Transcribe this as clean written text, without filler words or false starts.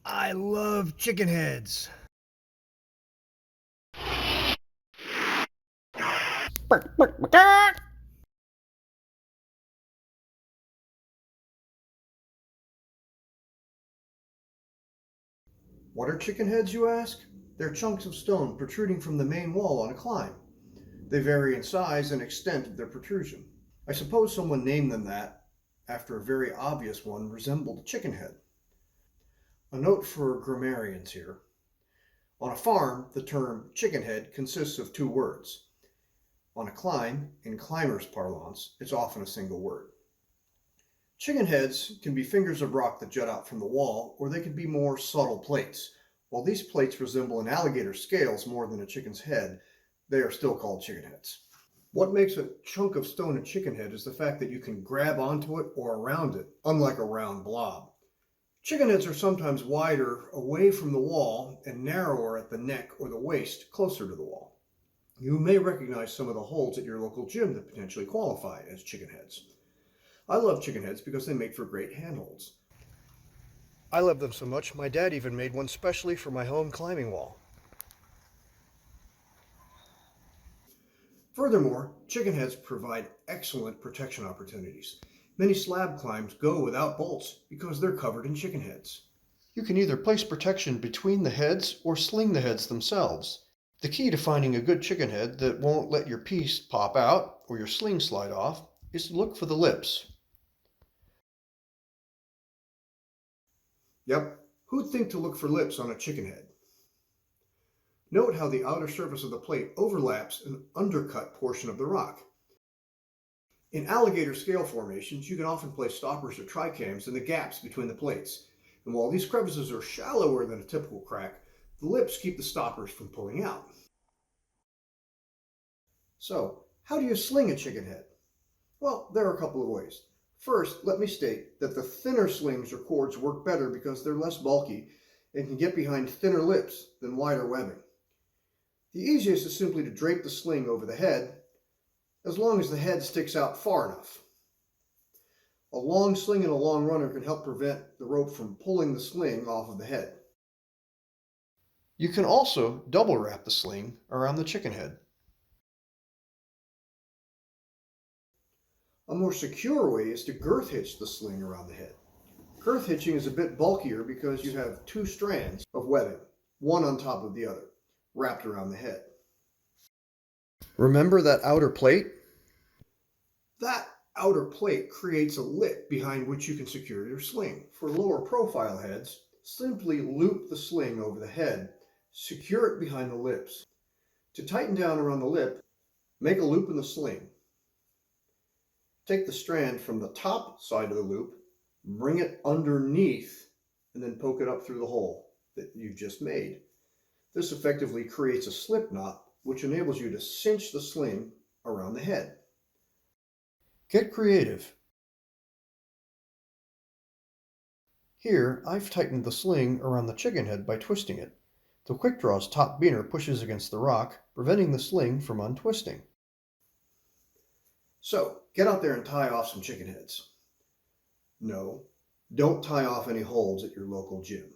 I love chicken heads. What are chicken heads, you ask? They're chunks of stone protruding from the main wall on a climb. They vary in size and extent of their protrusion. I suppose someone named them that after a very obvious one resembled a chicken head. A note for grammarians here. On a farm, the term chicken head consists of two words. On a climb, in climbers' parlance, it's often a single word. Chicken heads can be fingers of rock that jut out from the wall, or they can be more subtle plates. While these plates resemble an alligator's scales more than a chicken's head, they are still called chicken heads. What makes a chunk of stone a chicken head is the fact that you can grab onto it or around it, unlike a round blob. Chicken heads are sometimes wider away from the wall and narrower at the neck or the waist, closer to the wall. You may recognize some of the holes at your local gym that potentially qualify as chicken heads. I love chicken heads because they make for great handholds. I love them so much, my dad even made one specially for my home climbing wall. Furthermore, chicken heads provide excellent protection opportunities. Many slab climbs go without bolts because they're covered in chicken heads. You can either place protection between the heads or sling the heads themselves. The key to finding a good chicken head that won't let your piece pop out or your sling slide off is to look for the lips. Yep, who'd think to look for lips on a chicken head? Note how the outer surface of the plate overlaps an undercut portion of the rock. In alligator scale formations, you can often place stoppers or tricams in the gaps between the plates. And while these crevices are shallower than a typical crack, the lips keep the stoppers from pulling out. So, how do you sling a chicken head? Well, there are a couple of ways. First, let me state that the thinner slings or cords work better because they're less bulky and can get behind thinner lips than wider webbing. The easiest is simply to drape the sling over the head, as long as the head sticks out far enough. A long sling and a long runner can help prevent the rope from pulling the sling off of the head. You can also double wrap the sling around the chicken head. A more secure way is to girth hitch the sling around the head. Girth hitching is a bit bulkier because you have two strands of webbing, one on top of the other, wrapped around the head. Remember that outer plate? That outer plate creates a lip behind which you can secure your sling. For lower profile heads, simply loop the sling over the head, secure it behind the lips. To tighten down around the lip, make a loop in the sling. Take the strand from the top side of the loop, bring it underneath, and then poke it up through the hole that you've just made. This effectively creates a slip knot, which enables you to cinch the sling around the head. Get creative. Here, I've tightened the sling around the chicken head by twisting it. The quick draw's top beener pushes against the rock, preventing the sling from untwisting. So, get out there and tie off some chicken heads. No, don't tie off any holes at your local gym.